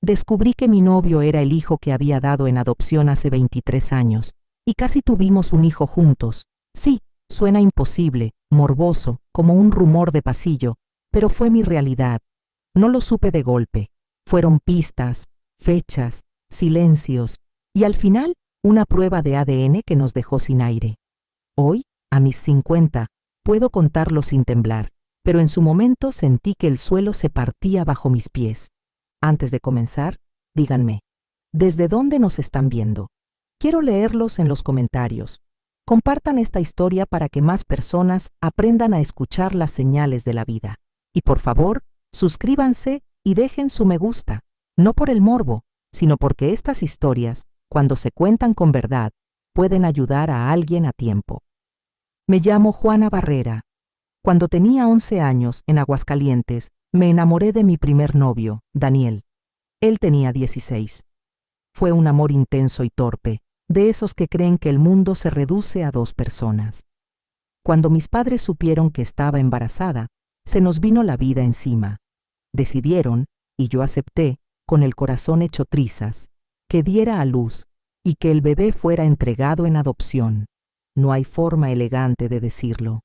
descubrí que mi novio era el hijo que había dado en adopción hace 23 años, y casi tuvimos un hijo juntos. Sí, suena imposible, morboso, como un rumor de pasillo, pero fue mi realidad. No lo supe de golpe. Fueron pistas, fechas, silencios, y al final, una prueba de ADN que nos dejó sin aire. Hoy, a mis 50, puedo contarlo sin temblar, pero en su momento sentí que el suelo se partía bajo mis pies. Antes de comenzar, díganme, ¿desde dónde nos están viendo? Quiero leerlos en los comentarios. Compartan esta historia para que más personas aprendan a escuchar las señales de la vida. Y por favor, suscríbanse y dejen su me gusta, no por el morbo, sino porque estas historias, cuando se cuentan con verdad, pueden ayudar a alguien a tiempo. Me llamo Juana Barrera. Cuando tenía 11 años, en Aguascalientes, me enamoré de mi primer novio, Daniel. Él tenía 16. Fue un amor intenso y torpe, de esos que creen que el mundo se reduce a 2 personas. Cuando mis padres supieron que estaba embarazada, se nos vino la vida encima. Decidieron, y yo acepté, con el corazón hecho trizas, que diera a luz y que el bebé fuera entregado en adopción. No hay forma elegante de decirlo.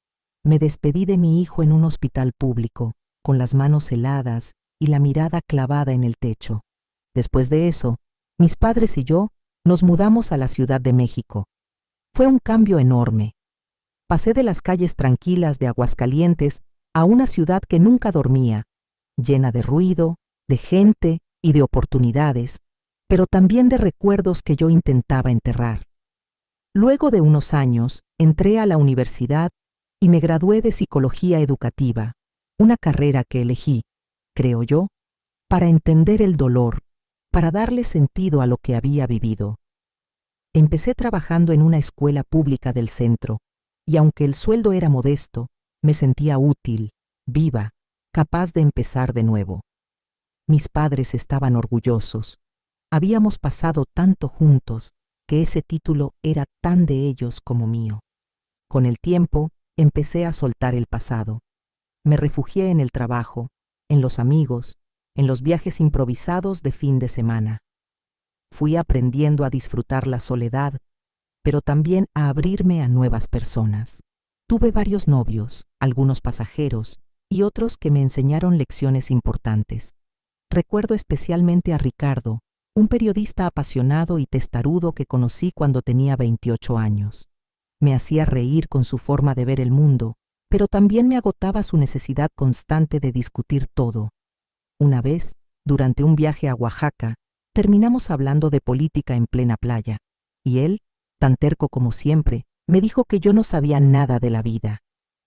Me despedí de mi hijo en un hospital público, con las manos heladas y la mirada clavada en el techo. Después de eso, mis padres y yo nos mudamos a la Ciudad de México. Fue un cambio enorme. Pasé de las calles tranquilas de Aguascalientes a una ciudad que nunca dormía, llena de ruido, de gente y de oportunidades, pero también de recuerdos que yo intentaba enterrar. Luego de unos años, entré a la universidad y me gradué de Psicología Educativa, una carrera que elegí, creo yo, para entender el dolor, para darle sentido a lo que había vivido. Empecé trabajando en una escuela pública del centro, y aunque el sueldo era modesto, me sentía útil, viva, capaz de empezar de nuevo. Mis padres estaban orgullosos. Habíamos pasado tanto juntos que ese título era tan de ellos como mío. Con el tiempo, empecé a soltar el pasado. Me refugié en el trabajo, en los amigos, en los viajes improvisados de fin de semana. Fui aprendiendo a disfrutar la soledad, pero también a abrirme a nuevas personas. Tuve varios novios, algunos pasajeros, y otros que me enseñaron lecciones importantes. Recuerdo especialmente a Ricardo, un periodista apasionado y testarudo que conocí cuando tenía 28 años. Me hacía reír con su forma de ver el mundo, pero también me agotaba su necesidad constante de discutir todo. Una vez, durante un viaje a Oaxaca, terminamos hablando de política en plena playa, y él, tan terco como siempre, me dijo que yo no sabía nada de la vida.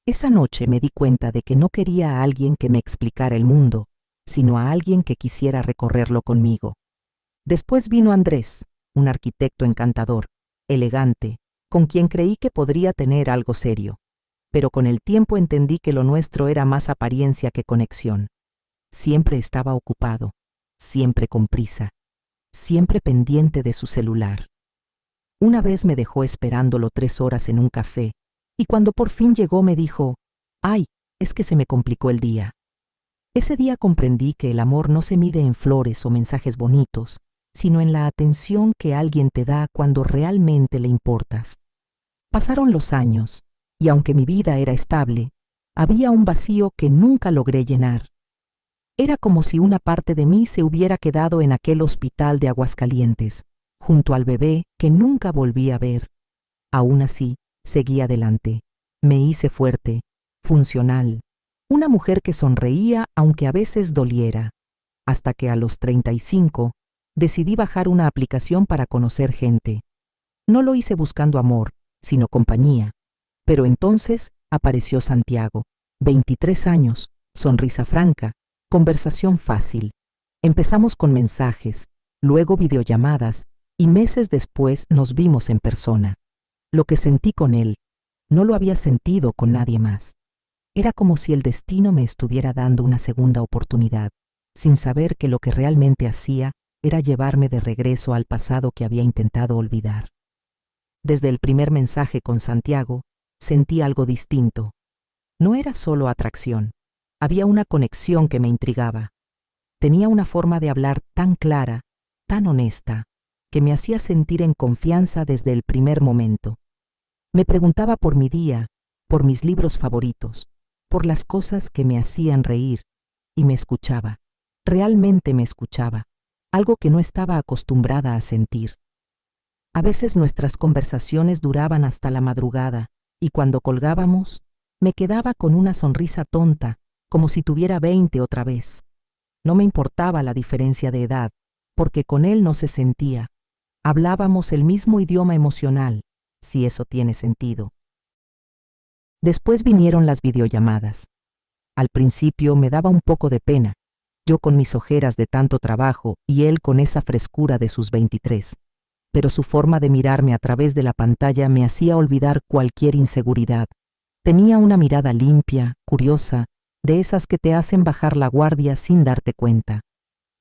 Esa noche me di cuenta de que no quería a alguien que me explicara el mundo, sino a alguien que quisiera recorrerlo conmigo. Después vino Andrés, un arquitecto encantador, elegante, con quien creí que podría tener algo serio, pero con el tiempo entendí que lo nuestro era más apariencia que conexión. Siempre estaba ocupado, siempre con prisa, siempre pendiente de su celular. Una vez me dejó esperándolo 3 horas en un café, y cuando por fin llegó me dijo, «Ay, es que se me complicó el día». Ese día comprendí que el amor no se mide en flores o mensajes bonitos, sino en la atención que alguien te da cuando realmente le importas. Pasaron los años, y aunque mi vida era estable, había un vacío que nunca logré llenar. Era como si una parte de mí se hubiera quedado en aquel hospital de Aguascalientes, junto al bebé que nunca volví a ver. Aún así, seguí adelante. Me hice fuerte, funcional, una mujer que sonreía aunque a veces doliera, hasta que a los 35 decidí bajar una aplicación para conocer gente. No lo hice buscando amor, sino compañía. Pero entonces apareció Santiago, 23 años, sonrisa franca, conversación fácil. Empezamos con mensajes, luego videollamadas, y meses después nos vimos en persona. Lo que sentí con él, no lo había sentido con nadie más. Era como si el destino me estuviera dando una segunda oportunidad, sin saber que lo que realmente hacía era llevarme de regreso al pasado que había intentado olvidar. Desde el primer mensaje con Santiago, sentí algo distinto. No era solo atracción, había una conexión que me intrigaba. Tenía una forma de hablar tan clara, tan honesta, que me hacía sentir en confianza desde el primer momento. Me preguntaba por mi día, por mis libros favoritos, por las cosas que me hacían reír, y me escuchaba. Realmente me escuchaba, algo que no estaba acostumbrada a sentir. A veces nuestras conversaciones duraban hasta la madrugada, y cuando colgábamos, me quedaba con una sonrisa tonta, como si tuviera 20 otra vez. No me importaba la diferencia de edad, porque con él no se sentía. Hablábamos el mismo idioma emocional, si eso tiene sentido. Después vinieron las videollamadas. Al principio me daba un poco de pena, yo con mis ojeras de tanto trabajo y él con esa frescura de sus 23. Pero su forma de mirarme a través de la pantalla me hacía olvidar cualquier inseguridad. Tenía una mirada limpia, curiosa, de esas que te hacen bajar la guardia sin darte cuenta.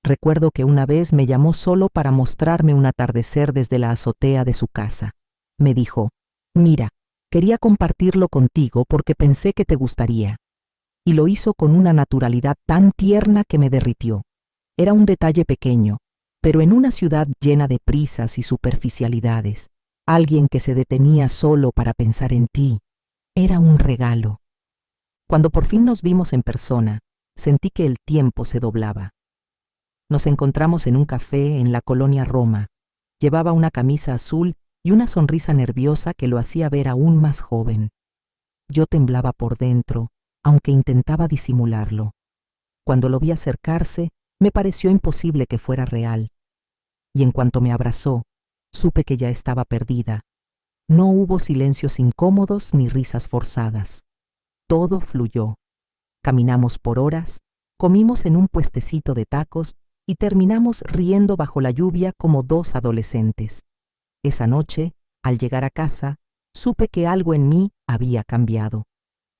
Recuerdo que una vez me llamó solo para mostrarme un atardecer desde la azotea de su casa. Me dijo, «Mira, quería compartirlo contigo porque pensé que te gustaría». Y lo hizo con una naturalidad tan tierna que me derritió. Era un detalle pequeño, pero en una ciudad llena de prisas y superficialidades, alguien que se detenía solo para pensar en ti, era un regalo. Cuando por fin nos vimos en persona, sentí que el tiempo se doblaba. Nos encontramos en un café en la colonia Roma. Llevaba una camisa azul y una sonrisa nerviosa que lo hacía ver aún más joven. Yo temblaba por dentro, aunque intentaba disimularlo. Cuando lo vi acercarse, me pareció imposible que fuera real. Y en cuanto me abrazó, supe que ya estaba perdida. No hubo silencios incómodos ni risas forzadas. Todo fluyó. Caminamos por horas, comimos en un puestecito de tacos y terminamos riendo bajo la lluvia como dos adolescentes. Esa noche, al llegar a casa, supe que algo en mí había cambiado.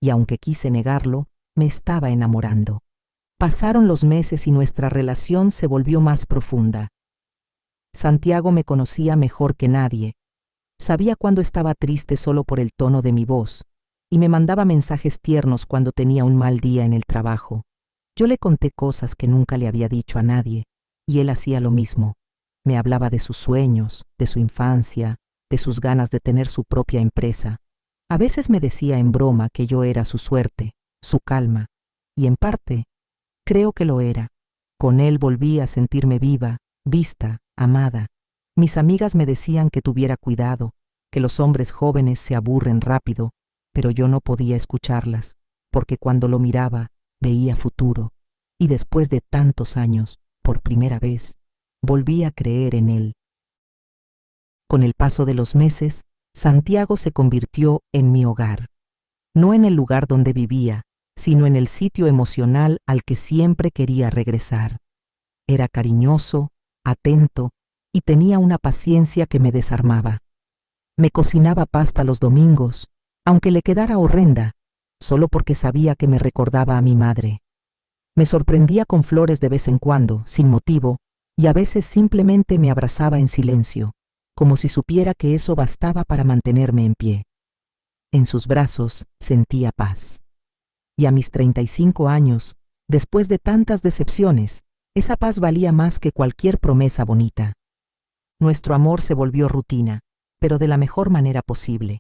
Y aunque quise negarlo, me estaba enamorando. Pasaron los meses y nuestra relación se volvió más profunda. Santiago me conocía mejor que nadie. Sabía cuando estaba triste solo por el tono de mi voz, y me mandaba mensajes tiernos cuando tenía un mal día en el trabajo. Yo le conté cosas que nunca le había dicho a nadie, y él hacía lo mismo. Me hablaba de sus sueños, de su infancia, de sus ganas de tener su propia empresa. A veces me decía en broma que yo era su suerte, su calma, y en parte, creo que lo era. Con él volví a sentirme viva, vista, amada. Mis amigas me decían que tuviera cuidado, que los hombres jóvenes se aburren rápido, pero yo no podía escucharlas, porque cuando lo miraba, veía futuro, y después de tantos años, por primera vez, volví a creer en él. Con el paso de los meses, Santiago se convirtió en mi hogar, no en el lugar donde vivía, sino en el sitio emocional al que siempre quería regresar. Era cariñoso, atento, y tenía una paciencia que me desarmaba. Me cocinaba pasta los domingos, aunque le quedara horrenda, solo porque sabía que me recordaba a mi madre. Me sorprendía con flores de vez en cuando, sin motivo, y a veces simplemente me abrazaba en silencio, como si supiera que eso bastaba para mantenerme en pie. En sus brazos sentía paz. Y a mis 35 años, después de tantas decepciones, esa paz valía más que cualquier promesa bonita. Nuestro amor se volvió rutina, pero de la mejor manera posible.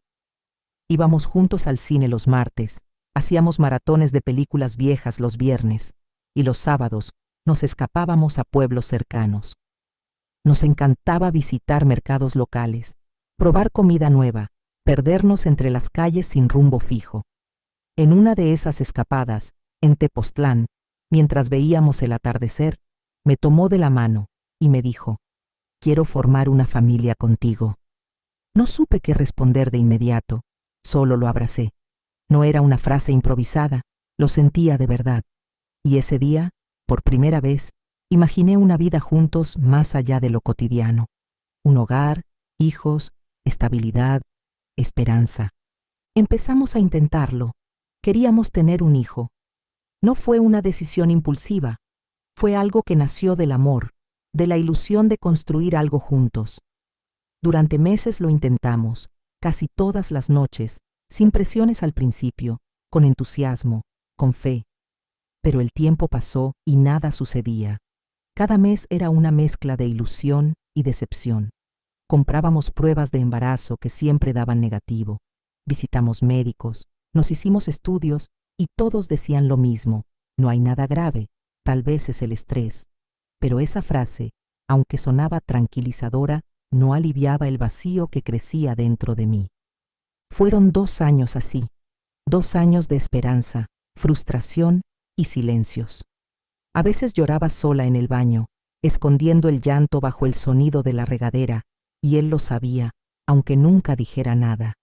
Íbamos juntos al cine los martes, hacíamos maratones de películas viejas los viernes, y los sábados nos escapábamos a pueblos cercanos. Nos encantaba visitar mercados locales, probar comida nueva, perdernos entre las calles sin rumbo fijo. En una de esas escapadas, en Tepoztlán, mientras veíamos el atardecer, me tomó de la mano y me dijo, «Quiero formar una familia contigo». No supe qué responder de inmediato, solo lo abracé. No era una frase improvisada, lo sentía de verdad. Y ese día, por primera vez, imaginé una vida juntos más allá de lo cotidiano. Un hogar, hijos, estabilidad, esperanza. Empezamos a intentarlo. Queríamos tener un hijo. No fue una decisión impulsiva. Fue algo que nació del amor, de la ilusión de construir algo juntos. Durante meses lo intentamos, casi todas las noches, sin presiones al principio, con entusiasmo, con fe. Pero el tiempo pasó y nada sucedía. Cada mes era una mezcla de ilusión y decepción. Comprábamos pruebas de embarazo que siempre daban negativo. Visitamos médicos, nos hicimos estudios y todos decían lo mismo: no hay nada grave, tal vez es el estrés. Pero esa frase, aunque sonaba tranquilizadora, no aliviaba el vacío que crecía dentro de mí. Fueron 2 años así, 2 años de esperanza, frustración y silencios. A veces lloraba sola en el baño, escondiendo el llanto bajo el sonido de la regadera, y él lo sabía, aunque nunca dijera nada.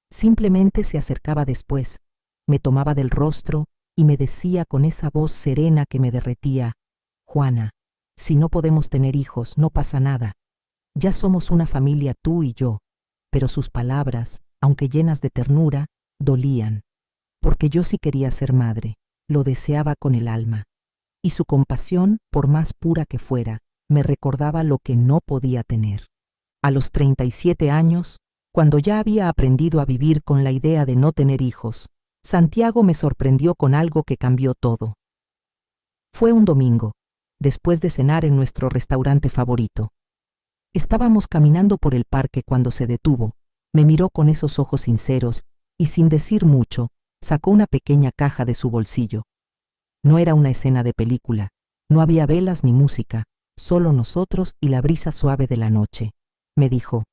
Simplemente se acercaba después, me tomaba del rostro y me decía con esa voz serena que me derretía: Juana, si no podemos tener hijos, no pasa nada. Ya somos una familia tú y yo. Pero sus palabras, aunque llenas de ternura, dolían, porque yo sí quería ser madre, lo deseaba con el alma. Y su compasión, por más pura que fuera, me recordaba lo que no podía tener. A los 37 años, cuando ya había aprendido a vivir con la idea de no tener hijos, Santiago me sorprendió con algo que cambió todo. Fue un domingo, después de cenar en nuestro restaurante favorito. Estábamos caminando por el parque cuando se detuvo, me miró con esos ojos sinceros y, sin decir mucho, sacó una pequeña caja de su bolsillo. No era una escena de película, no había velas ni música, solo nosotros y la brisa suave de la noche. Me dijo: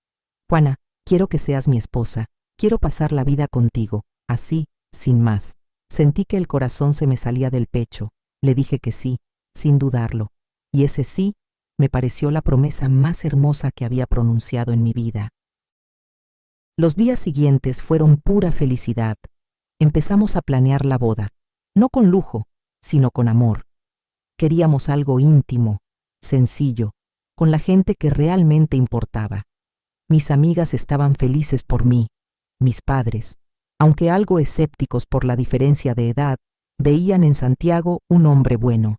Juana, quiero que seas mi esposa, quiero pasar la vida contigo, así, sin más. Sentí que el corazón se me salía del pecho, le dije que sí, sin dudarlo, y ese sí me pareció la promesa más hermosa que había pronunciado en mi vida. Los días siguientes fueron pura felicidad. Empezamos a planear la boda, no con lujo, sino con amor. Queríamos algo íntimo, sencillo, con la gente que realmente importaba. Mis amigas estaban felices por mí. Mis padres, aunque algo escépticos por la diferencia de edad, veían en Santiago un hombre bueno.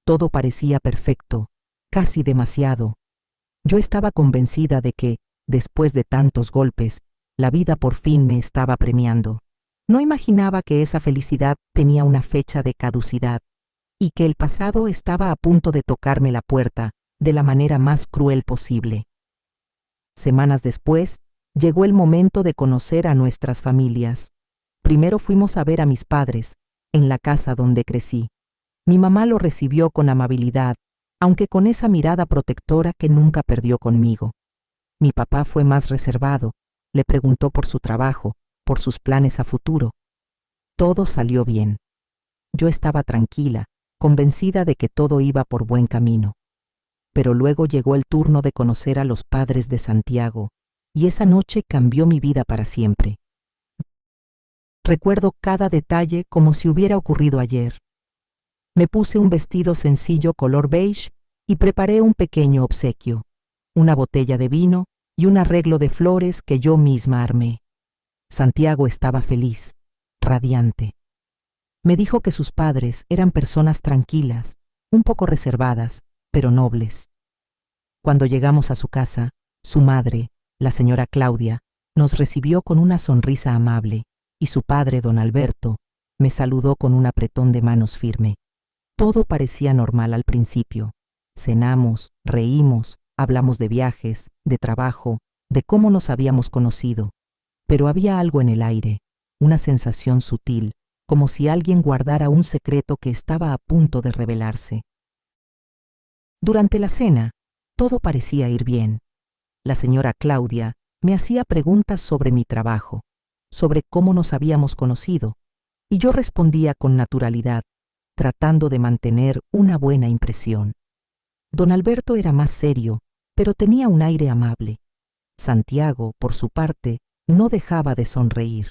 Todo parecía perfecto, casi demasiado. Yo estaba convencida de que, después de tantos golpes, la vida por fin me estaba premiando. No imaginaba que esa felicidad tenía una fecha de caducidad y que el pasado estaba a punto de tocarme la puerta de la manera más cruel posible. Semanas después, llegó el momento de conocer a nuestras familias. Primero fuimos a ver a mis padres, en la casa donde crecí. Mi mamá lo recibió con amabilidad, aunque con esa mirada protectora que nunca perdió conmigo. Mi papá fue más reservado, le preguntó por su trabajo, por sus planes a futuro. Todo salió bien. Yo estaba tranquila, convencida de que todo iba por buen camino. Pero luego llegó el turno de conocer a los padres de Santiago, y esa noche cambió mi vida para siempre. Recuerdo cada detalle como si hubiera ocurrido ayer. Me puse un vestido sencillo color beige y preparé un pequeño obsequio, una botella de vino y un arreglo de flores que yo misma armé. Santiago estaba feliz, radiante. Me dijo que sus padres eran personas tranquilas, un poco reservadas, pero nobles. Cuando llegamos a su casa, su madre, la señora Claudia, nos recibió con una sonrisa amable, y su padre, don Alberto, me saludó con un apretón de manos firme. Todo parecía normal al principio. Cenamos, reímos, hablamos de viajes, de trabajo, de cómo nos habíamos conocido. Pero había algo en el aire, una sensación sutil, como si alguien guardara un secreto que estaba a punto de revelarse. Durante la cena, todo parecía ir bien. La señora Claudia me hacía preguntas sobre mi trabajo, sobre cómo nos habíamos conocido, y yo respondía con naturalidad, tratando de mantener una buena impresión. Don Alberto era más serio, pero tenía un aire amable. Santiago, por su parte, no dejaba de sonreír.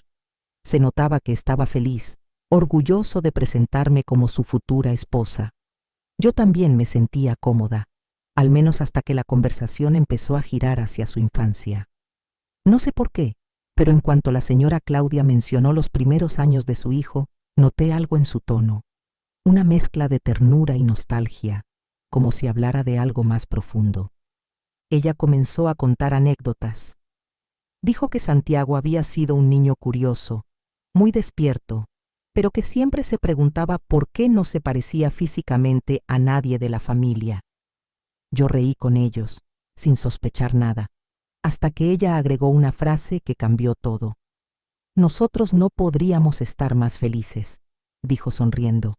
Se notaba que estaba feliz, orgulloso de presentarme como su futura esposa. Yo también me sentía cómoda, al menos hasta que la conversación empezó a girar hacia su infancia. No sé por qué, pero en cuanto la señora Claudia mencionó los primeros años de su hijo, noté algo en su tono, una mezcla de ternura y nostalgia, como si hablara de algo más profundo. Ella comenzó a contar anécdotas. Dijo que Santiago había sido un niño curioso, muy despierto, pero que siempre se preguntaba por qué no se parecía físicamente a nadie de la familia. Yo reí con ellos, sin sospechar nada, hasta que ella agregó una frase que cambió todo. Nosotros no podríamos estar más felices, dijo sonriendo.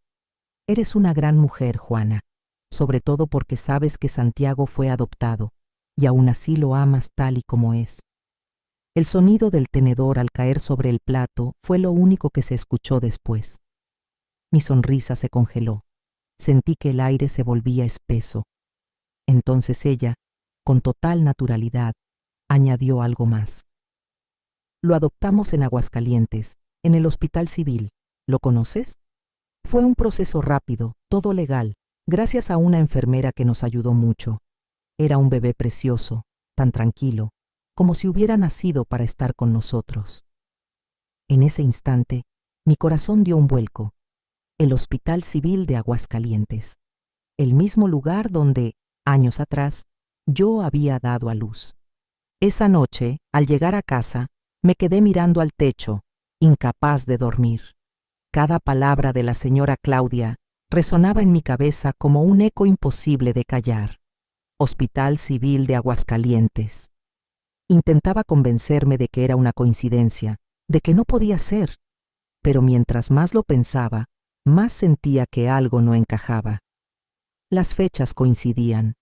Eres una gran mujer, Juana, sobre todo porque sabes que Santiago fue adoptado, y aún así lo amas tal y como es. El sonido del tenedor al caer sobre el plato fue lo único que se escuchó después. Mi sonrisa se congeló. Sentí que el aire se volvía espeso. Entonces ella, con total naturalidad, añadió algo más. Lo adoptamos en Aguascalientes, en el Hospital Civil. ¿Lo conoces? Fue un proceso rápido, todo legal, gracias a una enfermera que nos ayudó mucho. Era un bebé precioso, tan tranquilo, como si hubiera nacido para estar con nosotros. En ese instante, mi corazón dio un vuelco. El Hospital Civil de Aguascalientes, el mismo lugar donde, años atrás, yo había dado a luz. Esa noche, al llegar a casa, me quedé mirando al techo, incapaz de dormir. Cada palabra de la señora Claudia resonaba en mi cabeza como un eco imposible de callar. Hospital Civil de Aguascalientes. Intentaba convencerme de que era una coincidencia, de que no podía ser, pero mientras más lo pensaba, más sentía que algo no encajaba. Las fechas coincidían.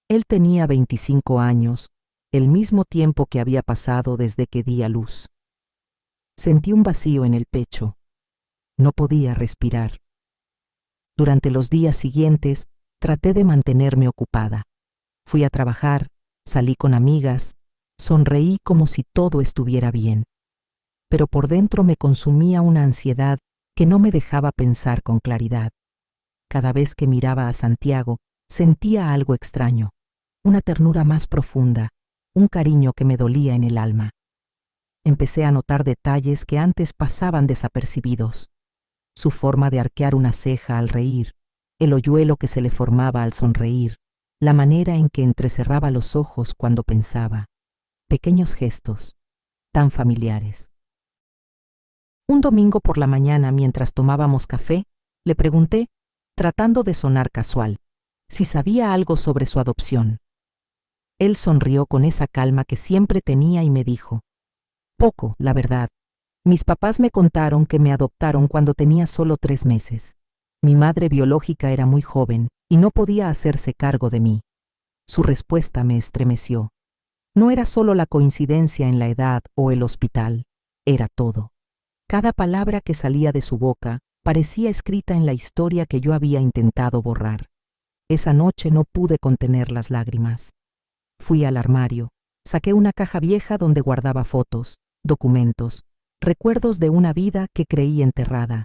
Él tenía 25 años, el mismo tiempo que había pasado desde que di a luz. Sentí un vacío en el pecho. No podía respirar. Durante los días siguientes, traté de mantenerme ocupada. Fui a trabajar, salí con amigas, sonreí como si todo estuviera bien. Pero por dentro me consumía una ansiedad que no me dejaba pensar con claridad. Cada vez que miraba a Santiago, sentía algo extraño, una ternura más profunda, un cariño que me dolía en el alma. Empecé a notar detalles que antes pasaban desapercibidos. Su forma de arquear una ceja al reír, el hoyuelo que se le formaba al sonreír, la manera en que entrecerraba los ojos cuando pensaba. Pequeños gestos, tan familiares. Un domingo por la mañana, mientras tomábamos café, le pregunté, tratando de sonar casual, si sabía algo sobre su adopción. Él sonrió con esa calma que siempre tenía y me dijo, poco, la verdad. Mis papás me contaron que me adoptaron cuando tenía solo 3 meses. Mi madre biológica era muy joven y no podía hacerse cargo de mí. Su respuesta me estremeció. No era solo la coincidencia en la edad o el hospital, era todo. Cada palabra que salía de su boca parecía escrita en la historia que yo había intentado borrar. Esa noche no pude contener las lágrimas. Fui al armario, saqué una caja vieja donde guardaba fotos, documentos, recuerdos de una vida que creí enterrada.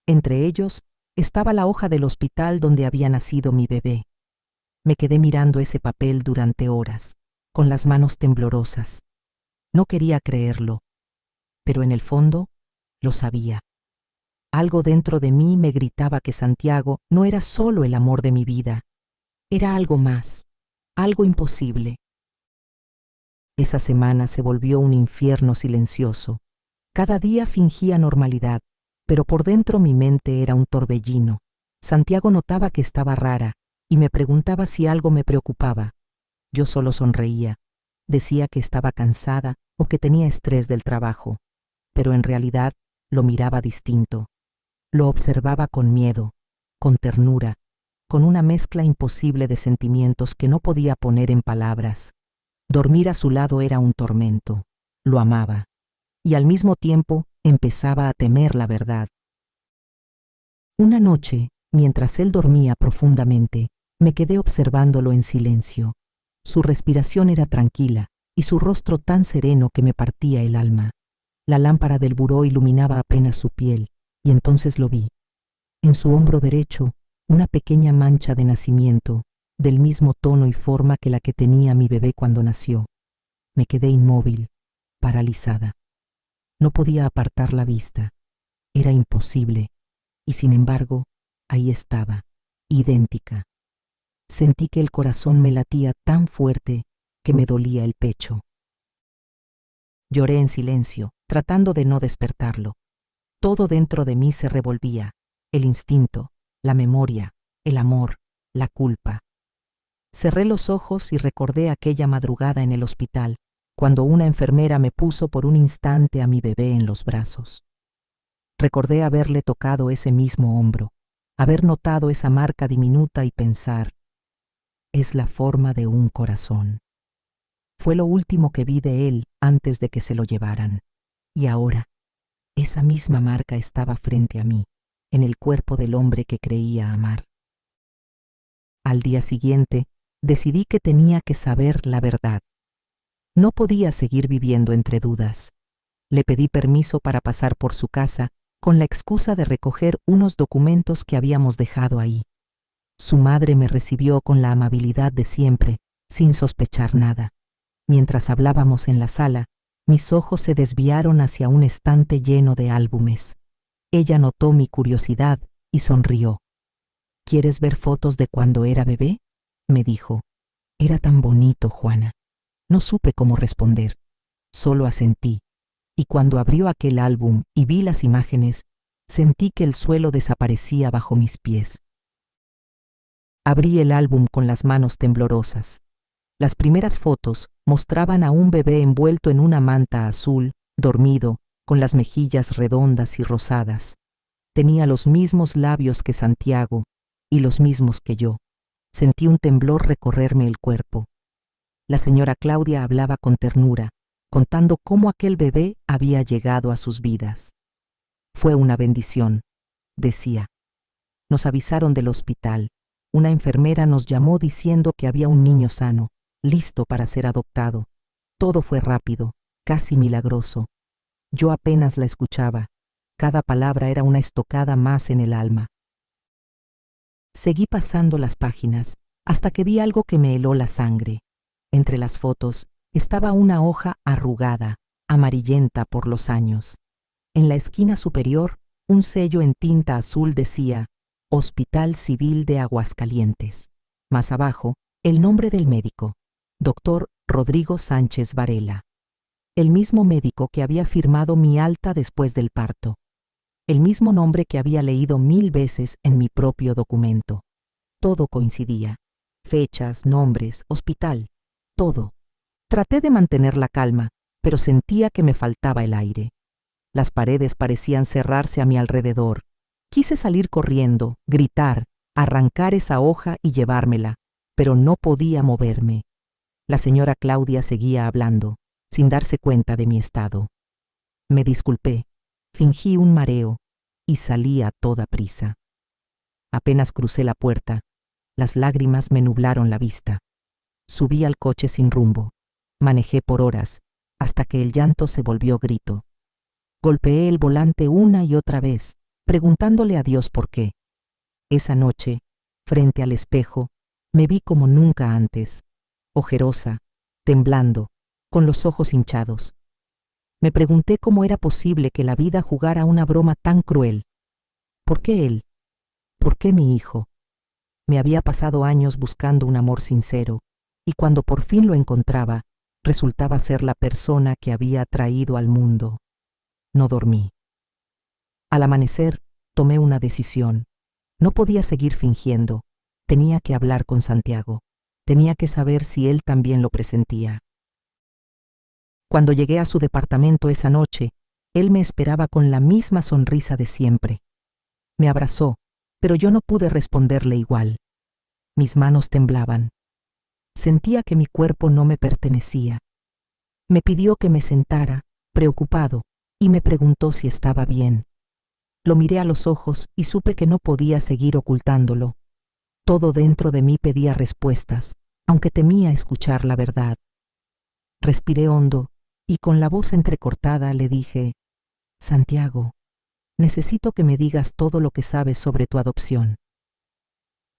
Entre ellos estaba la hoja del hospital donde había nacido mi bebé. Me quedé mirando ese papel durante horas, con las manos temblorosas. No quería creerlo, pero en el fondo lo sabía. Algo dentro de mí me gritaba que Santiago no era solo el amor de mi vida, era algo más, algo imposible. Esa semana se volvió un infierno silencioso. Cada día fingía normalidad, pero por dentro mi mente era un torbellino. Santiago notaba que estaba rara y me preguntaba si algo me preocupaba. Yo solo sonreía. Decía que estaba cansada o que tenía estrés del trabajo, pero en realidad lo miraba distinto. Lo observaba con miedo, con ternura, con una mezcla imposible de sentimientos que no podía poner en palabras. Dormir a su lado era un tormento. Lo amaba. Y al mismo tiempo empezaba a temer la verdad. Una noche, mientras él dormía profundamente, me quedé observándolo en silencio. Su respiración era tranquila y su rostro tan sereno que me partía el alma. La lámpara del buró iluminaba apenas su piel, y entonces lo vi. En su hombro derecho, una pequeña mancha de nacimiento, del mismo tono y forma que la que tenía mi bebé cuando nació. Me quedé inmóvil, paralizada. No podía apartar la vista. Era imposible, y sin embargo, ahí estaba, idéntica. Sentí que el corazón me latía tan fuerte que me dolía el pecho. Lloré en silencio, tratando de no despertarlo. Todo dentro de mí se revolvía, el instinto, la memoria, el amor, la culpa. Cerré los ojos y recordé aquella madrugada en el hospital, cuando una enfermera me puso por un instante a mi bebé en los brazos. Recordé haberle tocado ese mismo hombro, haber notado esa marca diminuta y pensar, es la forma de un corazón. Fue lo último que vi de él antes de que se lo llevaran. Y ahora, esa misma marca estaba frente a mí, en el cuerpo del hombre que creía amar. Al día siguiente, decidí que tenía que saber la verdad. No podía seguir viviendo entre dudas. Le pedí permiso para pasar por su casa con la excusa de recoger unos documentos que habíamos dejado ahí. Su madre me recibió con la amabilidad de siempre, sin sospechar nada. Mientras hablábamos en la sala, mis ojos se desviaron hacia un estante lleno de álbumes. Ella notó mi curiosidad y sonrió. ¿Quieres ver fotos de cuando era bebé?, me dijo. Era tan bonito, Juana. No supe cómo responder. Solo asentí. Y cuando abrió aquel álbum y vi las imágenes, sentí que el suelo desaparecía bajo mis pies. Abrí el álbum con las manos temblorosas. Las primeras fotos mostraban a un bebé envuelto en una manta azul, dormido, con las mejillas redondas y rosadas. Tenía los mismos labios que Santiago y los mismos que yo. Sentí un temblor recorrerme el cuerpo. La señora Claudia hablaba con ternura, contando cómo aquel bebé había llegado a sus vidas. Fue una bendición, decía. Nos avisaron del hospital. Una enfermera nos llamó diciendo que había un niño sano, listo para ser adoptado. Todo fue rápido, casi milagroso. Yo apenas la escuchaba. Cada palabra era una estocada más en el alma. Seguí pasando las páginas, hasta que vi algo que me heló la sangre. Entre las fotos estaba una hoja arrugada, amarillenta por los años. En la esquina superior, un sello en tinta azul decía Hospital Civil de Aguascalientes. Más abajo, el nombre del médico, Dr. Rodrigo Sánchez Varela. El mismo médico que había firmado mi alta después del parto. El mismo nombre que había leído 1000 veces en mi propio documento. Todo coincidía. Fechas, nombres, hospital, todo. Traté de mantener la calma, pero sentía que me faltaba el aire. Las paredes parecían cerrarse a mi alrededor. Quise salir corriendo, gritar, arrancar esa hoja y llevármela, pero no podía moverme. La señora Claudia seguía hablando, sin darse cuenta de mi estado. Me disculpé, fingí un mareo y salí a toda prisa. Apenas crucé la puerta, las lágrimas me nublaron la vista. Subí al coche sin rumbo. Manejé por horas, hasta que el llanto se volvió grito. Golpeé el volante una y otra vez, preguntándole a Dios por qué. Esa noche, frente al espejo, me vi como nunca antes, ojerosa, temblando, con los ojos hinchados. Me pregunté cómo era posible que la vida jugara una broma tan cruel. ¿Por qué él? ¿Por qué mi hijo? Me había pasado años buscando un amor sincero, y cuando por fin lo encontraba, resultaba ser la persona que había traído al mundo. No dormí. Al amanecer, tomé una decisión. No podía seguir fingiendo. Tenía que hablar con Santiago. Tenía que saber si él también lo presentía. Cuando llegué a su departamento esa noche, él me esperaba con la misma sonrisa de siempre. Me abrazó, pero yo no pude responderle igual. Mis manos temblaban. Sentía que mi cuerpo no me pertenecía. Me pidió que me sentara, preocupado, y me preguntó si estaba bien. Lo miré a los ojos y supe que no podía seguir ocultándolo. Todo dentro de mí pedía respuestas, aunque temía escuchar la verdad. Respiré hondo y con la voz entrecortada le dije, Santiago, necesito que me digas todo lo que sabes sobre tu adopción.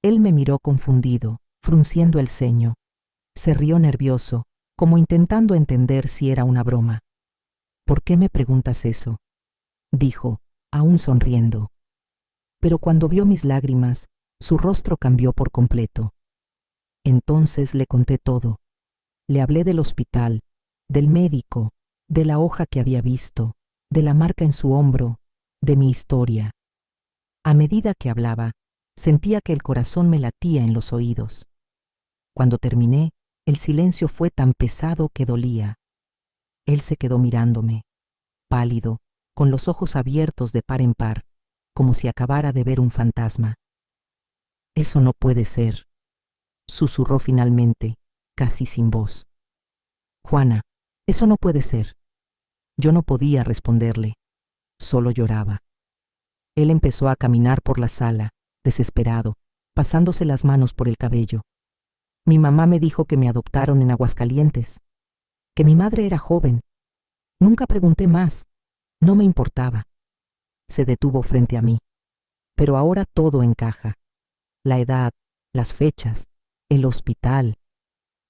Él me miró confundido, frunciendo el ceño. Se rió nervioso, como intentando entender si era una broma. ¿Por qué me preguntas eso?, dijo, aún sonriendo. Pero cuando vio mis lágrimas, su rostro cambió por completo. Entonces le conté todo. Le hablé del hospital, del médico, de la hoja que había visto, de la marca en su hombro, de mi historia. A medida que hablaba, sentía que el corazón me latía en los oídos. Cuando terminé, el silencio fue tan pesado que dolía. Él se quedó mirándome, pálido, con los ojos abiertos de par en par, como si acabara de ver un fantasma. «Eso no puede ser», susurró finalmente, casi sin voz. «Juana, eso no puede ser». Yo no podía responderle, solo lloraba. Él empezó a caminar por la sala, desesperado, pasándose las manos por el cabello. Mi mamá me dijo que me adoptaron en Aguascalientes, que mi madre era joven. Nunca pregunté más, no me importaba. Se detuvo frente a mí. Pero ahora todo encaja. La edad, las fechas, el hospital.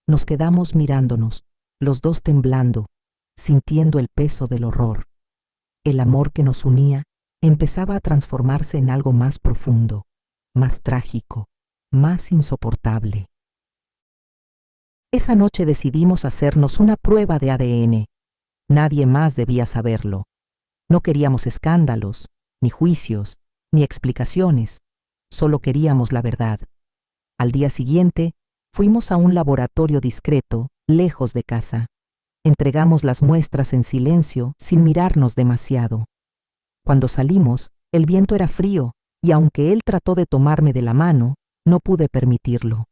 Nos quedamos mirándonos, los dos temblando, sintiendo el peso del horror. El amor que nos unía empezaba a transformarse en algo más profundo, más trágico, más insoportable. Esa noche decidimos hacernos una prueba de ADN. Nadie más debía saberlo. No queríamos escándalos, ni juicios, ni explicaciones. Solo queríamos la verdad. Al día siguiente, fuimos a un laboratorio discreto, lejos de casa. Entregamos las muestras en silencio, sin mirarnos demasiado. Cuando salimos, el viento era frío, y aunque él trató de tomarme de la mano, no pude permitirlo.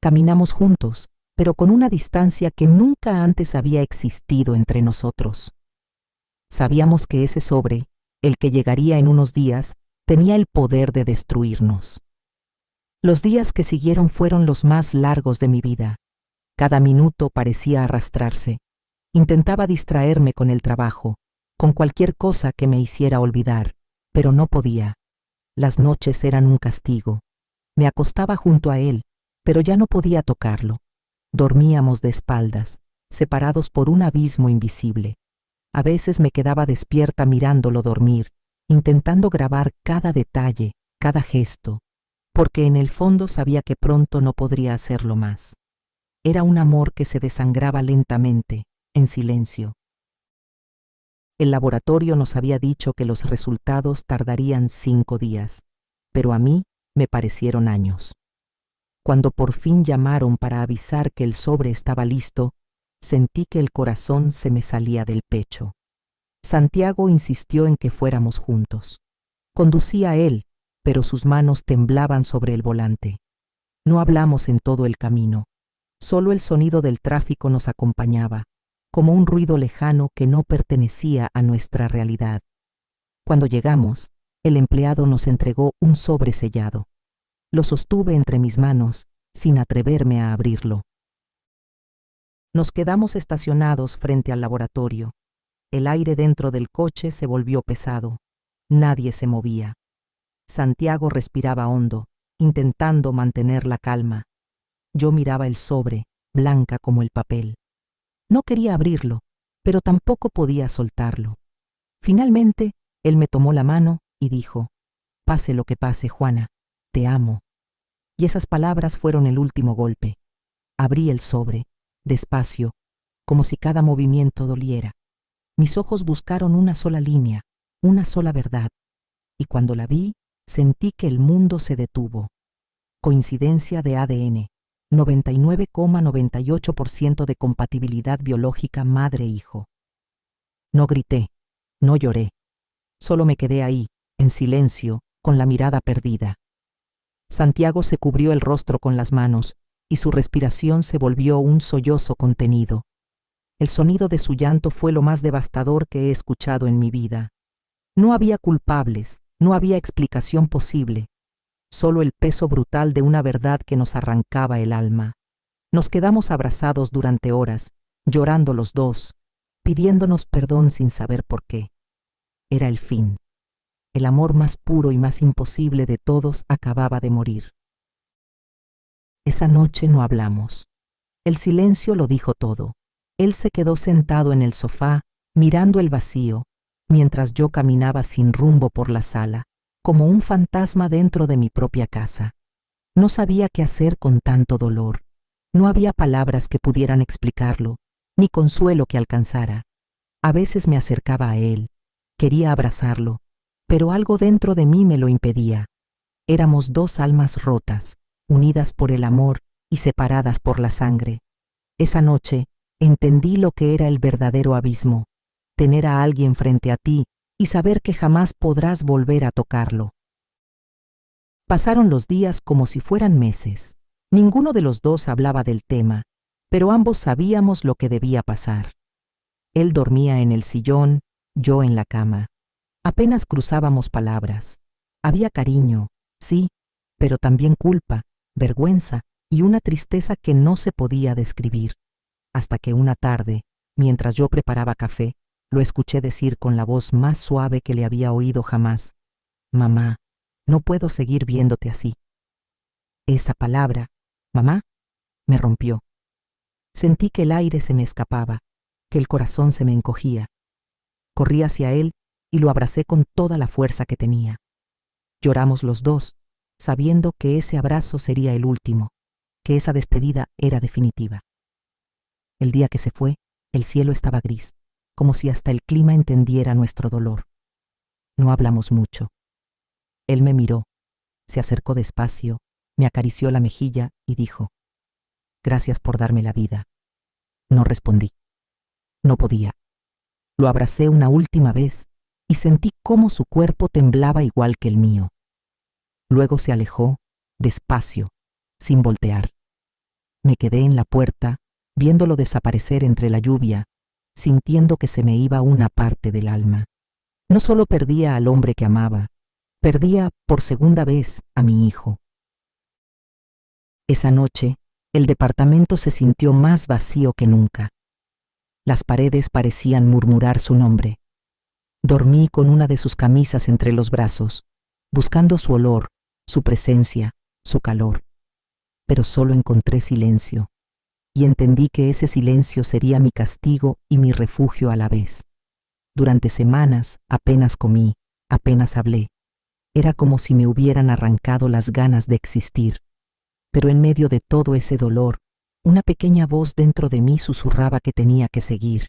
Caminamos juntos, pero con una distancia que nunca antes había existido entre nosotros. Sabíamos que ese sobre, el que llegaría en unos días, tenía el poder de destruirnos. Los días que siguieron fueron los más largos de mi vida. Cada minuto parecía arrastrarse. Intentaba distraerme con el trabajo, con cualquier cosa que me hiciera olvidar, pero no podía. Las noches eran un castigo. Me acostaba junto a él, pero ya no podía tocarlo. Dormíamos de espaldas, separados por un abismo invisible. A veces me quedaba despierta mirándolo dormir, intentando grabar cada detalle, cada gesto, porque en el fondo sabía que pronto no podría hacerlo más. Era un amor que se desangraba lentamente, en silencio. El laboratorio nos había dicho que los resultados tardarían 5 días, pero a mí me parecieron años. Cuando por fin llamaron para avisar que el sobre estaba listo, sentí que el corazón se me salía del pecho. Santiago insistió en que fuéramos juntos. Conducía él, pero sus manos temblaban sobre el volante. No hablamos en todo el camino. Solo el sonido del tráfico nos acompañaba, como un ruido lejano que no pertenecía a nuestra realidad. Cuando llegamos, el empleado nos entregó un sobre sellado. Lo sostuve entre mis manos, sin atreverme a abrirlo. Nos quedamos estacionados frente al laboratorio. El aire dentro del coche se volvió pesado. Nadie se movía. Santiago respiraba hondo, intentando mantener la calma. Yo miraba el sobre, blanca como el papel. No quería abrirlo, pero tampoco podía soltarlo. Finalmente, él me tomó la mano y dijo: «Pase lo que pase, Juana, te amo». Y esas palabras fueron el último golpe. Abrí el sobre, despacio, como si cada movimiento doliera. Mis ojos buscaron una sola línea, una sola verdad, y cuando la vi, sentí que el mundo se detuvo. Coincidencia de ADN, 99,98% de compatibilidad biológica madre-hijo. No grité, no lloré. Solo me quedé ahí, en silencio, con la mirada perdida. Santiago se cubrió el rostro con las manos, y su respiración se volvió un sollozo contenido. El sonido de su llanto fue lo más devastador que he escuchado en mi vida. No había culpables, no había explicación posible, solo el peso brutal de una verdad que nos arrancaba el alma. Nos quedamos abrazados durante horas, llorando los dos, pidiéndonos perdón sin saber por qué. Era el fin. El amor más puro y más imposible de todos acababa de morir. Esa noche no hablamos. El silencio lo dijo todo. Él se quedó sentado en el sofá, mirando el vacío, mientras yo caminaba sin rumbo por la sala, como un fantasma dentro de mi propia casa. No sabía qué hacer con tanto dolor. No había palabras que pudieran explicarlo, ni consuelo que alcanzara. A veces me acercaba a él, quería abrazarlo, pero algo dentro de mí me lo impedía. Éramos dos almas rotas, unidas por el amor, y separadas por la sangre. Esa noche entendí lo que era el verdadero abismo, tener a alguien frente a ti y saber que jamás podrás volver a tocarlo. Pasaron los días como si fueran meses. Ninguno de los dos hablaba del tema, pero ambos sabíamos lo que debía pasar. Él dormía en el sillón, yo en la cama. Apenas cruzábamos palabras. Había cariño, sí, pero también culpa, vergüenza y una tristeza que no se podía describir. Hasta que una tarde, mientras yo preparaba café, lo escuché decir con la voz más suave que le había oído jamás: «Mamá, no puedo seguir viéndote así». Esa palabra, mamá, me rompió. Sentí que el aire se me escapaba, que el corazón se me encogía. Corrí hacia él y lo abracé con toda la fuerza que tenía. Lloramos los dos, sabiendo que ese abrazo sería el último, que esa despedida era definitiva. El día que se fue, el cielo estaba gris, como si hasta el clima entendiera nuestro dolor. No hablamos mucho. Él me miró, se acercó despacio, me acarició la mejilla y dijo: «Gracias por darme la vida». No respondí. No podía. Lo abracé una última vez y sentí cómo su cuerpo temblaba igual que el mío. Luego se alejó, despacio, sin voltear. Me quedé en la puerta, viéndolo desaparecer entre la lluvia, sintiendo que se me iba una parte del alma. No solo perdía al hombre que amaba, perdía por segunda vez a mi hijo. Esa noche, el departamento se sintió más vacío que nunca. Las paredes parecían murmurar su nombre. Dormí con una de sus camisas entre los brazos, buscando su olor, su presencia, su calor. Pero solo encontré silencio, y entendí que ese silencio sería mi castigo y mi refugio a la vez. Durante semanas apenas comí, apenas hablé. Era como si me hubieran arrancado las ganas de existir. Pero en medio de todo ese dolor, una pequeña voz dentro de mí susurraba que tenía que seguir,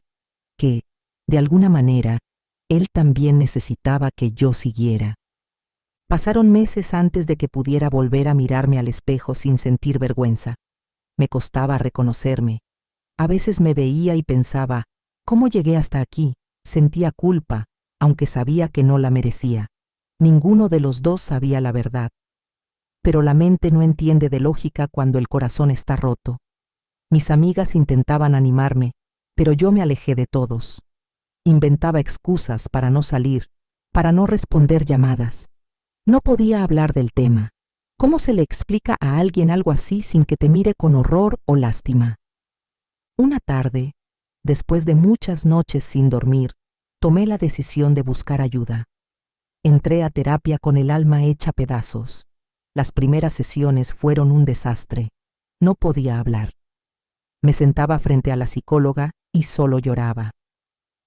que, de alguna manera, él también necesitaba que yo siguiera. Pasaron meses antes de que pudiera volver a mirarme al espejo sin sentir vergüenza. Me costaba reconocerme. A veces me veía y pensaba: ¿cómo llegué hasta aquí? Sentía culpa, aunque sabía que no la merecía. Ninguno de los dos sabía la verdad. Pero la mente no entiende de lógica cuando el corazón está roto. Mis amigas intentaban animarme, pero yo me alejé de todos. Inventaba excusas para no salir, para no responder llamadas. No podía hablar del tema. ¿Cómo se le explica a alguien algo así sin que te mire con horror o lástima? Una tarde, después de muchas noches sin dormir, tomé la decisión de buscar ayuda. Entré a terapia con el alma hecha pedazos. Las primeras sesiones fueron un desastre. No podía hablar. Me sentaba frente a la psicóloga y solo lloraba.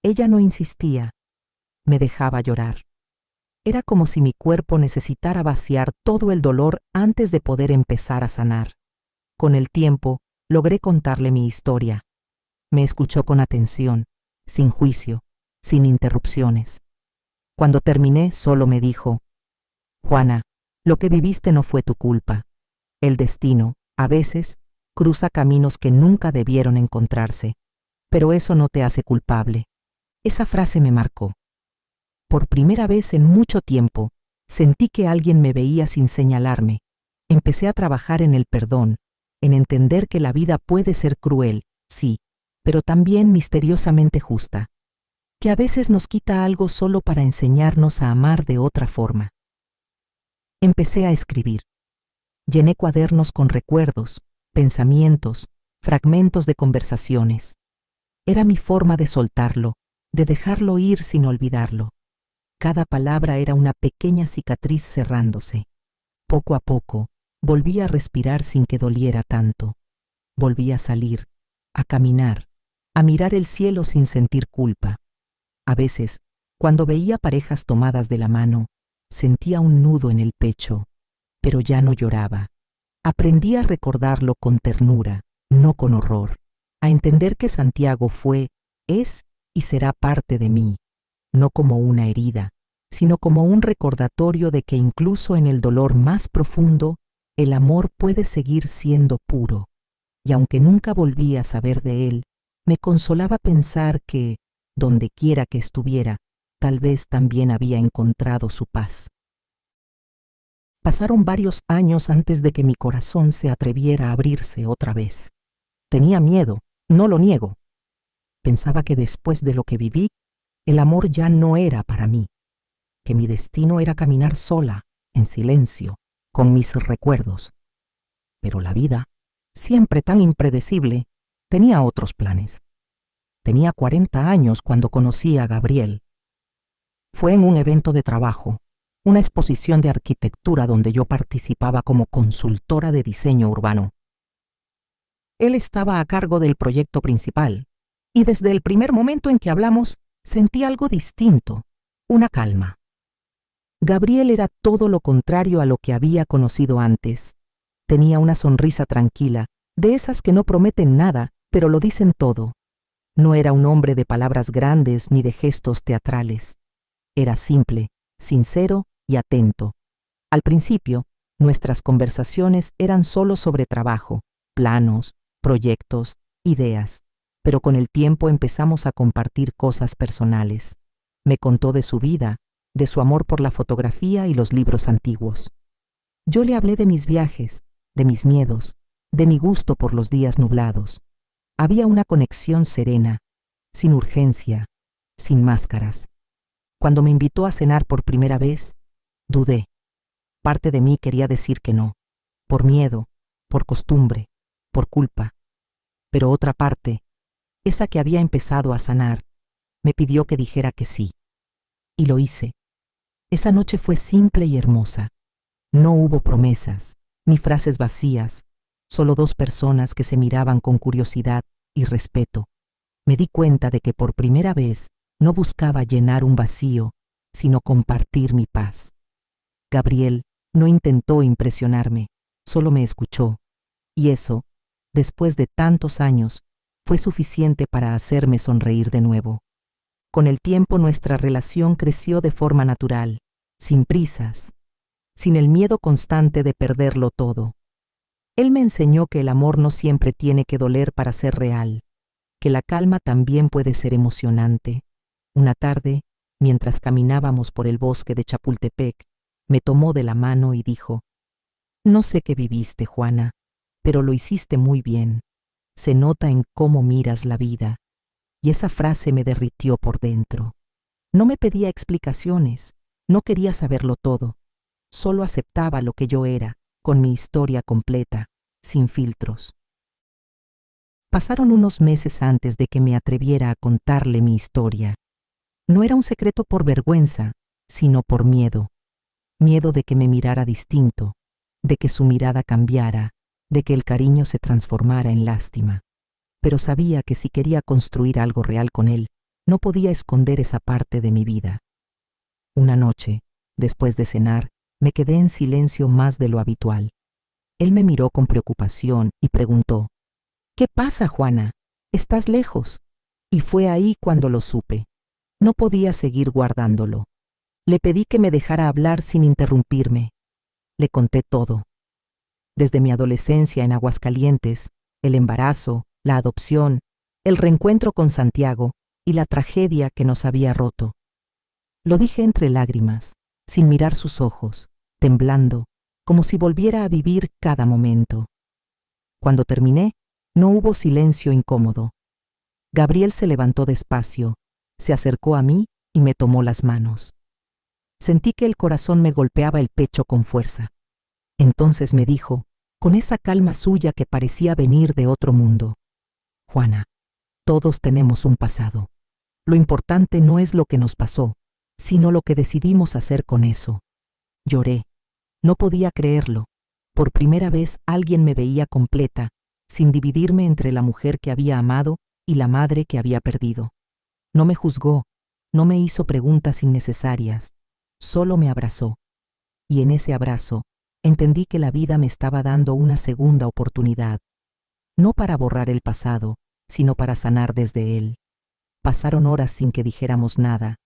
Ella no insistía. Me dejaba llorar. Era como si mi cuerpo necesitara vaciar todo el dolor antes de poder empezar a sanar. Con el tiempo, logré contarle mi historia. Me escuchó con atención, sin juicio, sin interrupciones. Cuando terminé, solo me dijo: «Juana, lo que viviste no fue tu culpa. El destino, a veces, cruza caminos que nunca debieron encontrarse, pero eso no te hace culpable». Esa frase me marcó. Por primera vez en mucho tiempo, sentí que alguien me veía sin señalarme. Empecé a trabajar en el perdón, en entender que la vida puede ser cruel, sí, pero también misteriosamente justa, que a veces nos quita algo solo para enseñarnos a amar de otra forma. Empecé a escribir. Llené cuadernos con recuerdos, pensamientos, fragmentos de conversaciones. Era mi forma de soltarlo, de dejarlo ir sin olvidarlo. Cada palabra era una pequeña cicatriz cerrándose. Poco a poco, volví a respirar sin que doliera tanto. Volví a salir, a caminar, a mirar el cielo sin sentir culpa. A veces, cuando veía parejas tomadas de la mano, sentía un nudo en el pecho, pero ya no lloraba. Aprendí a recordarlo con ternura, no con horror, a entender que Santiago fue, es y será parte de mí, no como una herida, sino como un recordatorio de que incluso en el dolor más profundo, el amor puede seguir siendo puro. y aunque nunca volví a saber de él, me consolaba pensar que, donde quiera que estuviera, tal vez también había encontrado su paz. Pasaron varios años antes de que mi corazón se atreviera a abrirse otra vez. Tenía miedo, no lo niego. Pensaba que después de lo que viví, el amor ya no era para mí, que mi destino era caminar sola, en silencio, con mis recuerdos. Pero la vida, siempre tan impredecible, tenía otros planes. Tenía 40 años cuando conocí a Gabriel. Fue en un evento de trabajo, una exposición de arquitectura donde yo participaba como consultora de diseño urbano. Él estaba a cargo del proyecto principal, y desde el primer momento en que hablamos, sentí algo distinto, una calma. Gabriel era todo lo contrario a lo que había conocido antes. Tenía una sonrisa tranquila, de esas que no prometen nada, pero lo dicen todo. No era un hombre de palabras grandes ni de gestos teatrales. Era simple, sincero y atento. Al principio, nuestras conversaciones eran solo sobre trabajo, planos, proyectos, ideas, pero con el tiempo empezamos a compartir cosas personales. Me contó de su vida, de su amor por la fotografía y los libros antiguos. Yo le hablé de mis viajes, de mis miedos, de mi gusto por los días nublados. Había una conexión serena, sin urgencia, sin máscaras. Cuando me invitó a cenar por primera vez, dudé. Parte de mí quería decir que no, por miedo, por costumbre, por culpa. Pero otra parte, esa que había empezado a sanar, me pidió que dijera que sí. Y lo hice. Esa noche fue simple y hermosa. No hubo promesas, ni frases vacías, solo dos personas que se miraban con curiosidad y respeto. Me di cuenta de que por primera vez no buscaba llenar un vacío, sino compartir mi paz. Gabriel no intentó impresionarme, solo me escuchó, y eso, después de tantos años, fue suficiente para hacerme sonreír de nuevo. Con el tiempo nuestra relación creció de forma natural, sin prisas, sin el miedo constante de perderlo todo. Él me enseñó que el amor no siempre tiene que doler para ser real, que la calma también puede ser emocionante. Una tarde, mientras caminábamos por el bosque de Chapultepec, me tomó de la mano y dijo: «No sé qué viviste, Juana, pero lo hiciste muy bien. Se nota en cómo miras la vida». Y esa frase me derritió por dentro. No me pedía explicaciones, no quería saberlo todo. Solo aceptaba lo que yo era, con mi historia completa, sin filtros. Pasaron unos meses antes de que me atreviera a contarle mi historia. No era un secreto por vergüenza, sino por miedo. Miedo de que me mirara distinto, de que su mirada cambiara, de que el cariño se transformara en lástima. Pero sabía que si quería construir algo real con él, no podía esconder esa parte de mi vida. Una noche, después de cenar, me quedé en silencio más de lo habitual. Él me miró con preocupación y preguntó: «¿Qué pasa, Juana? ¿Estás lejos?». Y fue ahí cuando lo supe. No podía seguir guardándolo. Le pedí que me dejara hablar sin interrumpirme. Le conté todo. Desde mi adolescencia en Aguascalientes, el embarazo, la adopción, el reencuentro con Santiago y la tragedia que nos había roto. Lo dije entre lágrimas, sin mirar sus ojos, temblando, como si volviera a vivir cada momento. Cuando terminé, no hubo silencio incómodo. Gabriel se levantó despacio, se acercó a mí y me tomó las manos. Sentí que el corazón me golpeaba el pecho con fuerza. Entonces me dijo, con esa calma suya que parecía venir de otro mundo: «Juana, todos tenemos un pasado. Lo importante no es lo que nos pasó, sino lo que decidimos hacer con eso». Lloré. No podía creerlo. Por primera vez alguien me veía completa, sin dividirme entre la mujer que había amado y la madre que había perdido. No me juzgó, no me hizo preguntas innecesarias, solo me abrazó. Y en ese abrazo entendí que la vida me estaba dando una segunda oportunidad, no para borrar el pasado, sino para sanar desde él. Pasaron horas sin que dijéramos nada.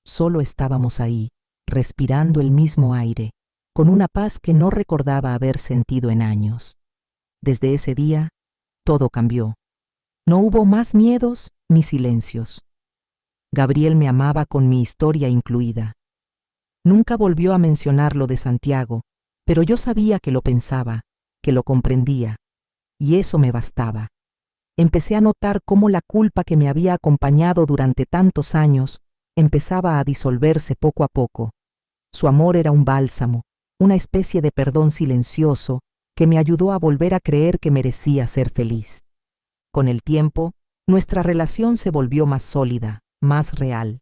Solo estábamos ahí, respirando el mismo aire, con una paz que no recordaba haber sentido en años. Desde ese día, todo cambió. No hubo más miedos ni silencios. Gabriel me amaba con mi historia incluida. Nunca volvió a mencionar lo de Santiago, pero yo sabía que lo pensaba, que lo comprendía, y eso me bastaba. Empecé a notar cómo la culpa que me había acompañado durante tantos años empezaba a disolverse poco a poco. Su amor era un bálsamo, una especie de perdón silencioso que me ayudó a volver a creer que merecía ser feliz. Con el tiempo, nuestra relación se volvió más sólida, más real.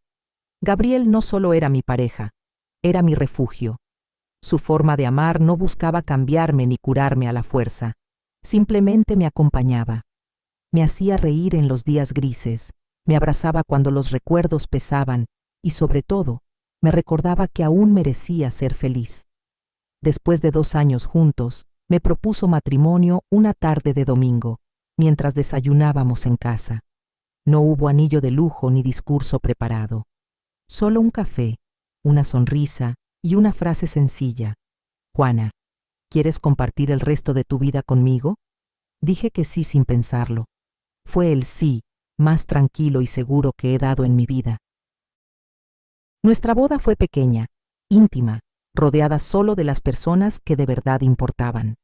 Gabriel no solo era mi pareja, era mi refugio. Su forma de amar no buscaba cambiarme ni curarme a la fuerza, simplemente me acompañaba. Me hacía reír en los días grises, me abrazaba cuando los recuerdos pesaban y, sobre todo, me recordaba que aún merecía ser feliz. Después de 2 años juntos, me propuso matrimonio una tarde de domingo, mientras desayunábamos en casa. No hubo anillo de lujo ni discurso preparado. Solo un café, una sonrisa y una frase sencilla. «Juana, ¿quieres compartir el resto de tu vida conmigo?» Dije que sí sin pensarlo. Fue el sí más tranquilo y seguro que he dado en mi vida. Nuestra boda fue pequeña, íntima, rodeada solo de las personas que de verdad importaban.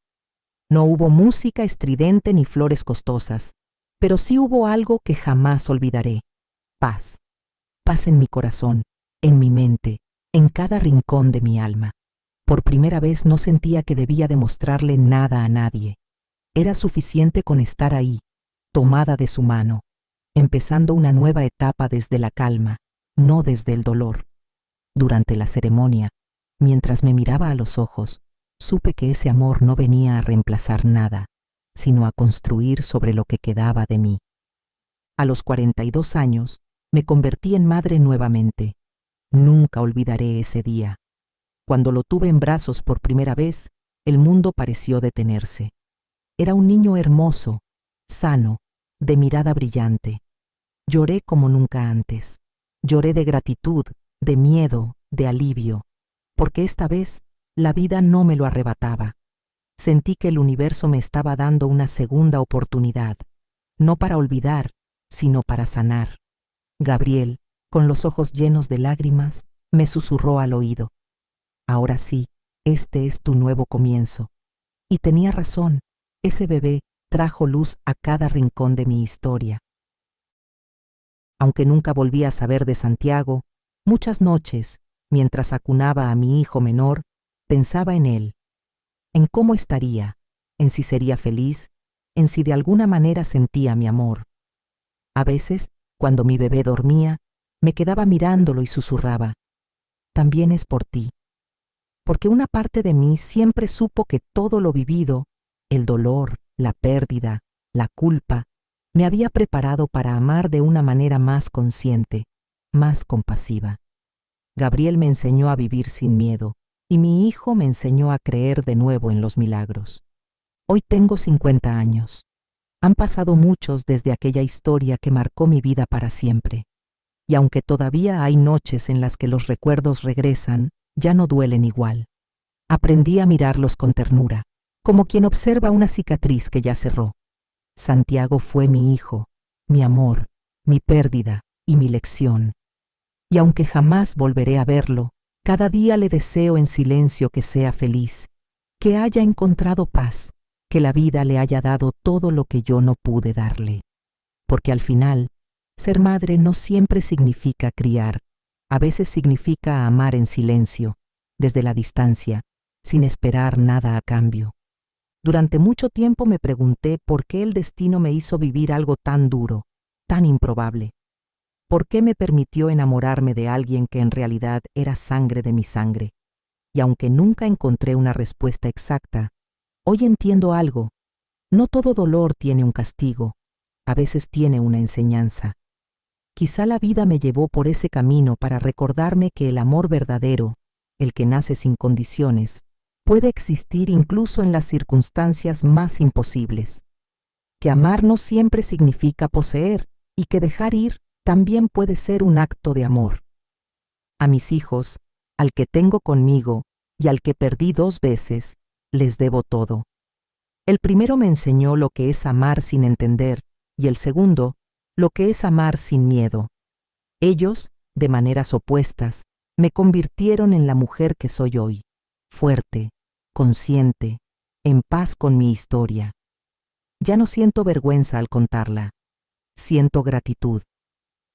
No hubo música estridente ni flores costosas, pero sí hubo algo que jamás olvidaré: paz. Paz en mi corazón, en mi mente, en cada rincón de mi alma. Por primera vez no sentía que debía demostrarle nada a nadie. Era suficiente con estar ahí, tomada de su mano, empezando una nueva etapa desde la calma, no desde el dolor. Durante la ceremonia, mientras me miraba a los ojos, supe que ese amor no venía a reemplazar nada, sino a construir sobre lo que quedaba de mí. A los 42 años, me convertí en madre nuevamente. Nunca olvidaré ese día. Cuando lo tuve en brazos por primera vez, el mundo pareció detenerse. Era un niño hermoso, sano, de mirada brillante. Lloré como nunca antes. Lloré de gratitud, de miedo, de alivio, porque esta vez la vida no me lo arrebataba. Sentí que el universo me estaba dando una segunda oportunidad, no para olvidar, sino para sanar. Gabriel, con los ojos llenos de lágrimas, me susurró al oído: «Ahora sí, este es tu nuevo comienzo». Y tenía razón, ese bebé trajo luz a cada rincón de mi historia. Aunque nunca volví a saber de Santiago, muchas noches, mientras acunaba a mi hijo menor, pensaba en él, en cómo estaría, en si sería feliz, en si de alguna manera sentía mi amor. A veces, cuando mi bebé dormía, me quedaba mirándolo y susurraba: «También es por ti». Porque una parte de mí siempre supo que todo lo vivido, el dolor, la pérdida, la culpa, me había preparado para amar de una manera más consciente, más compasiva. Gabriel me enseñó a vivir sin miedo, y mi hijo me enseñó a creer de nuevo en los milagros. Hoy tengo 50 años. Han pasado muchos desde aquella historia que marcó mi vida para siempre. Y aunque todavía hay noches en las que los recuerdos regresan, ya no duelen igual. Aprendí a mirarlos con ternura, como quien observa una cicatriz que ya cerró. Santiago fue mi hijo, mi amor, mi pérdida y mi lección. Y aunque jamás volveré a verlo, cada día le deseo en silencio que sea feliz, que haya encontrado paz, que la vida le haya dado todo lo que yo no pude darle. Porque al final, ser madre no siempre significa criar, a veces significa amar en silencio, desde la distancia, sin esperar nada a cambio. Durante mucho tiempo me pregunté por qué el destino me hizo vivir algo tan duro, tan improbable. ¿Por qué me permitió enamorarme de alguien que en realidad era sangre de mi sangre? Y aunque nunca encontré una respuesta exacta, hoy entiendo algo. No todo dolor tiene un castigo, a veces tiene una enseñanza. Quizá la vida me llevó por ese camino para recordarme que el amor verdadero, el que nace sin condiciones, puede existir incluso en las circunstancias más imposibles. Que amar no siempre significa poseer y que dejar ir también puede ser un acto de amor. A mis hijos, al que tengo conmigo y al que perdí 2 veces, les debo todo. El primero me enseñó lo que es amar sin entender, y el segundo, lo que es amar sin miedo. Ellos, de maneras opuestas, me convirtieron en la mujer que soy hoy, fuerte, consciente, en paz con mi historia. Ya no siento vergüenza al contarla, siento gratitud,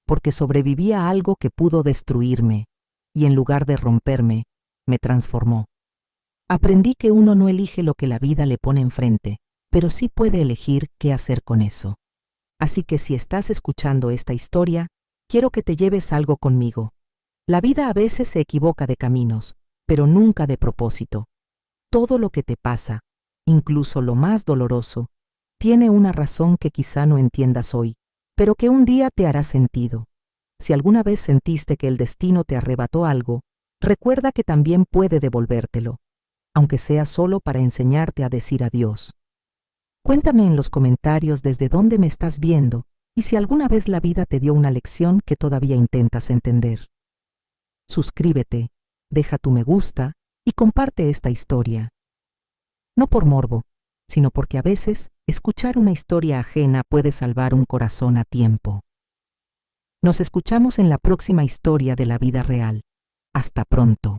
porque sobreviví a algo que pudo destruirme, y en lugar de romperme, me transformó. Aprendí que uno no elige lo que la vida le pone enfrente, pero sí puede elegir qué hacer con eso. Así que si estás escuchando esta historia, quiero que te lleves algo conmigo. La vida a veces se equivoca de caminos, pero nunca de propósito. Todo lo que te pasa, incluso lo más doloroso, tiene una razón que quizá no entiendas hoy, pero que un día te hará sentido. Si alguna vez sentiste que el destino te arrebató algo, recuerda que también puede devolvértelo, aunque sea solo para enseñarte a decir adiós. Cuéntame en los comentarios desde dónde me estás viendo y si alguna vez la vida te dio una lección que todavía intentas entender. Suscríbete, deja tu me gusta y comparte esta historia. No por morbo, sino porque a veces escuchar una historia ajena puede salvar un corazón a tiempo. Nos escuchamos en la próxima historia de la vida real. Hasta pronto.